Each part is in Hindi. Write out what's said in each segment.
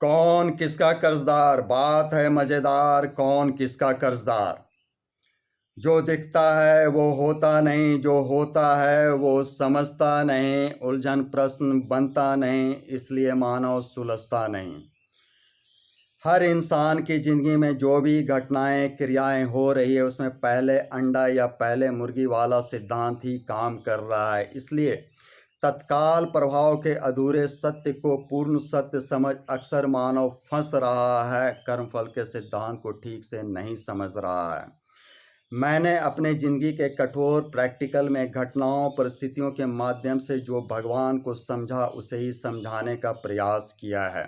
कौन किसका कर्जदार, बात है मजेदार। कौन किसका कर्जदार? जो दिखता है वो होता नहीं, जो होता है वो समझता नहीं। उलझन प्रश्न बनता नहीं, इसलिए मानव सुलझता नहीं। हर इंसान की ज़िंदगी में जो भी घटनाएं क्रियाएं हो रही है, उसमें पहले अंडा या पहले मुर्गी वाला सिद्धांत ही काम कर रहा है। इसलिए तत्काल प्रभाव के अधूरे सत्य को पूर्ण सत्य समझ अक्सर मानव फंस रहा है, कर्मफल के सिद्धांत को ठीक से नहीं समझ रहा है। मैंने अपने ज़िंदगी के कठोर प्रैक्टिकल में घटनाओं परिस्थितियों के माध्यम से जो भगवान को समझा, उसे ही समझाने का प्रयास किया है।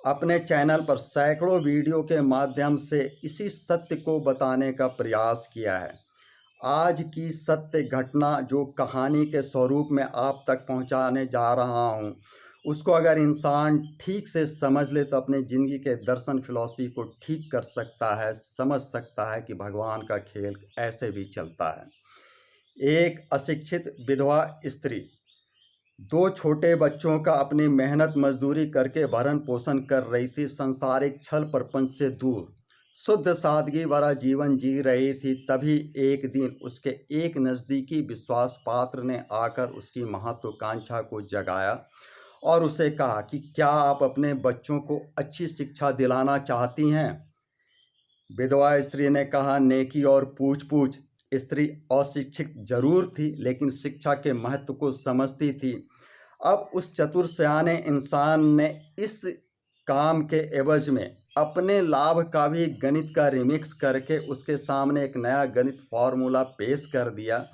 अपने चैनल पर सैकड़ों वीडियो के माध्यम से इसी सत्य को बताने का प्रयास किया है। आज की सत्य घटना जो कहानी के स्वरूप में आप तक पहुंचाने जा रहा हूं, उसको अगर इंसान ठीक से समझ ले तो अपने ज़िंदगी के दर्शन फिलॉसफी को ठीक कर सकता है, समझ सकता है कि भगवान का खेल ऐसे भी चलता है। एक अशिक्षित विधवा स्त्री दो छोटे बच्चों का अपनी मेहनत मजदूरी करके भरण पोषण कर रही थी। सांसारिक छल प्रपंच से दूर शुद्ध सादगी भरा जीवन जी रही थी। तभी एक दिन उसके एक नज़दीकी विश्वास पात्र ने आकर उसकी महत्वाकांक्षा को जगाया और उसे कहा कि क्या आप अपने बच्चों को अच्छी शिक्षा दिलाना चाहती हैं? विधवा स्त्री ने कहा, नेकी और पूछ पूछ। स्त्री अशिक्षित जरूर थी, लेकिन शिक्षा के महत्व को समझती थी। अब उस चतुर सयाने इंसान ने इस काम के एवज में अपने लाभ का भी गणित का रिमिक्स करके उसके सामने एक नया गणित फॉर्मूला पेश कर दिया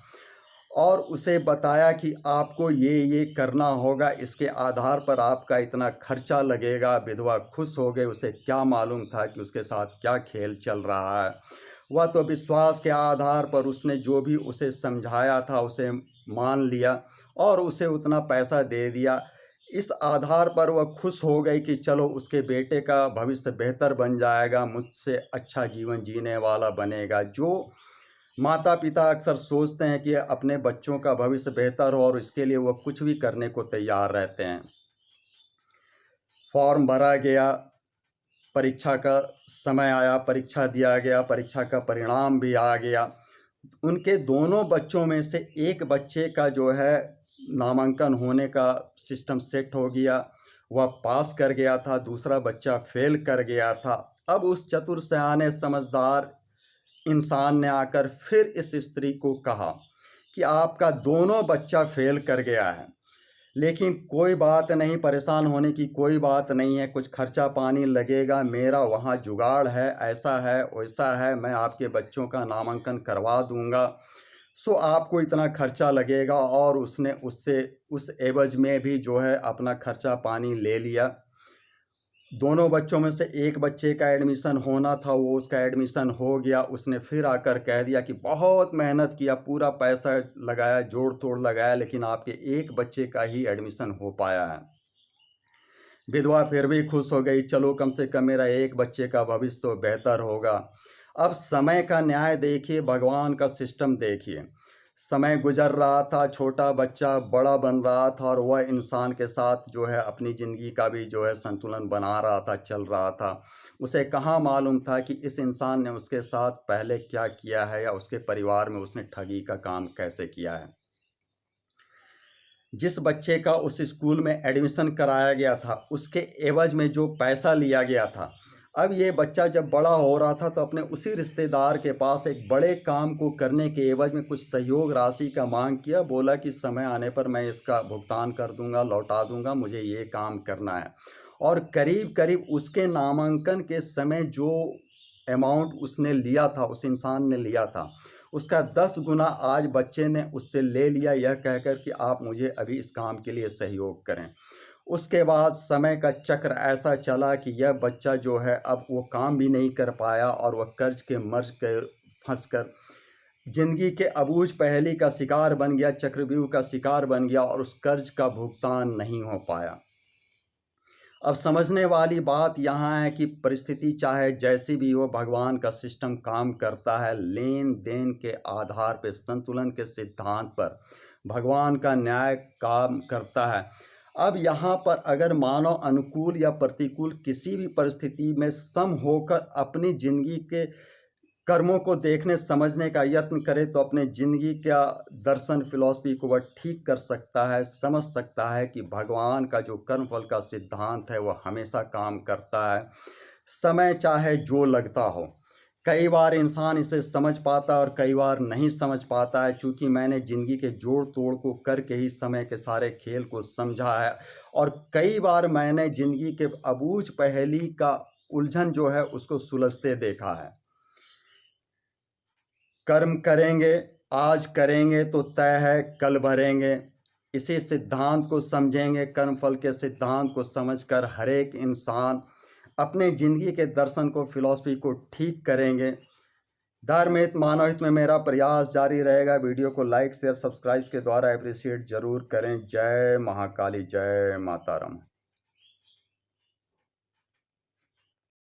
और उसे बताया कि आपको ये करना होगा, इसके आधार पर आपका इतना खर्चा लगेगा। विधवा खुश हो गई। उसे क्या मालूम था कि उसके साथ क्या खेल चल रहा है। वह तो विश्वास के आधार पर उसने जो भी उसे समझाया था उसे मान लिया और उसे उतना पैसा दे दिया। इस आधार पर वह खुश हो गई कि चलो उसके बेटे का भविष्य बेहतर बन जाएगा, मुझसे अच्छा जीवन जीने वाला बनेगा। जो माता पिता अक्सर सोचते हैं कि अपने बच्चों का भविष्य बेहतर हो और इसके लिए वह कुछ भी करने को तैयार रहते हैं। फॉर्म भरा गया, परीक्षा का समय आया, परीक्षा दिया गया, परीक्षा का परिणाम भी आ गया। उनके दोनों बच्चों में से एक बच्चे का जो है नामांकन होने का सिस्टम सेट हो गया, वह पास कर गया था। दूसरा बच्चा फेल कर गया था। अब उस चतुर सयाने समझदार इंसान ने आकर फिर इस स्त्री को कहा कि आपका दोनों बच्चा फेल कर गया है, लेकिन कोई बात नहीं, परेशान होने की कोई बात नहीं है। कुछ खर्चा पानी लगेगा, मेरा वहाँ जुगाड़ है, ऐसा है वैसा है, मैं आपके बच्चों का नामांकन करवा दूंगा। सो आपको इतना खर्चा लगेगा। और उसने उससे उस एवज में भी जो है अपना खर्चा पानी ले लिया। दोनों बच्चों में से एक बच्चे का एडमिशन होना था, वो उसका एडमिशन हो गया। उसने फिर आकर कह दिया कि बहुत मेहनत किया, पूरा पैसा लगाया, जोड़ तोड़ लगाया, लेकिन आपके एक बच्चे का ही एडमिशन हो पाया है। विधवा फिर भी खुश हो गई, चलो कम से कम मेरा एक बच्चे का भविष्य तो बेहतर होगा। अब समय का न्याय देखिए, भगवान का सिस्टम देखिए। समय गुजर रहा था, छोटा बच्चा बड़ा बन रहा था और वह इंसान के साथ जो है अपनी ज़िंदगी का भी जो है संतुलन बना रहा था, चल रहा था। उसे कहाँ मालूम था कि इस इंसान ने उसके साथ पहले क्या किया है या उसके परिवार में उसने ठगी का काम कैसे किया है। जिस बच्चे का उस स्कूल में एडमिशन कराया गया था, उसके एवज में जो पैसा लिया गया था, अब ये बच्चा जब बड़ा हो रहा था तो अपने उसी रिश्तेदार के पास एक बड़े काम को करने के एवज में कुछ सहयोग राशि का मांग किया। बोला कि समय आने पर मैं इसका भुगतान कर दूंगा, लौटा दूंगा, मुझे ये काम करना है। और करीब करीब उसके नामांकन के समय जो अमाउंट उसने लिया था, उस इंसान ने लिया था, उसका 10 गुना आज बच्चे ने उससे ले लिया, यह कहकर कि आप मुझे अभी इस काम के लिए सहयोग करें। उसके बाद समय का चक्र ऐसा चला कि यह बच्चा जो है अब वो काम भी नहीं कर पाया और वह कर्ज के मर्ज के फंस कर जिंदगी के अबूझ पहेली का शिकार बन गया, चक्रव्यूह का शिकार बन गया और उस कर्ज का भुगतान नहीं हो पाया। अब समझने वाली बात यहाँ है कि परिस्थिति चाहे जैसी भी हो, भगवान का सिस्टम काम करता है। लेन देन के आधार पर, संतुलन के सिद्धांत पर भगवान का न्याय काम करता है। अब यहाँ पर अगर मानव अनुकूल या प्रतिकूल किसी भी परिस्थिति में सम होकर अपनी जिंदगी के कर्मों को देखने समझने का यत्न करे तो अपने जिंदगी का दर्शन फिलॉसफी को वह ठीक कर सकता है, समझ सकता है कि भगवान का जो कर्मफल का सिद्धांत है वह हमेशा काम करता है, समय चाहे जो लगता हो। कई बार इंसान इसे समझ पाता और कई बार नहीं समझ पाता है। चूँकि मैंने ज़िंदगी के जोड़ तोड़ को करके ही समय के सारे खेल को समझा है और कई बार मैंने ज़िंदगी के अबूझ पहेली का उलझन जो है उसको सुलझते देखा है। कर्म करेंगे, आज करेंगे तो तय है कल भरेंगे। इसी सिद्धांत को समझेंगे, कर्मफल के सिद्धांत को समझकर हर एक इंसान अपने ज़िंदगी के दर्शन को, फिलॉसफी को ठीक करेंगे। धर्म हित मानव हित में मेरा प्रयास जारी रहेगा। वीडियो को लाइक शेयर सब्सक्राइब के द्वारा अप्रिशिएट जरूर करें। जय महाकाली, जय माता राम।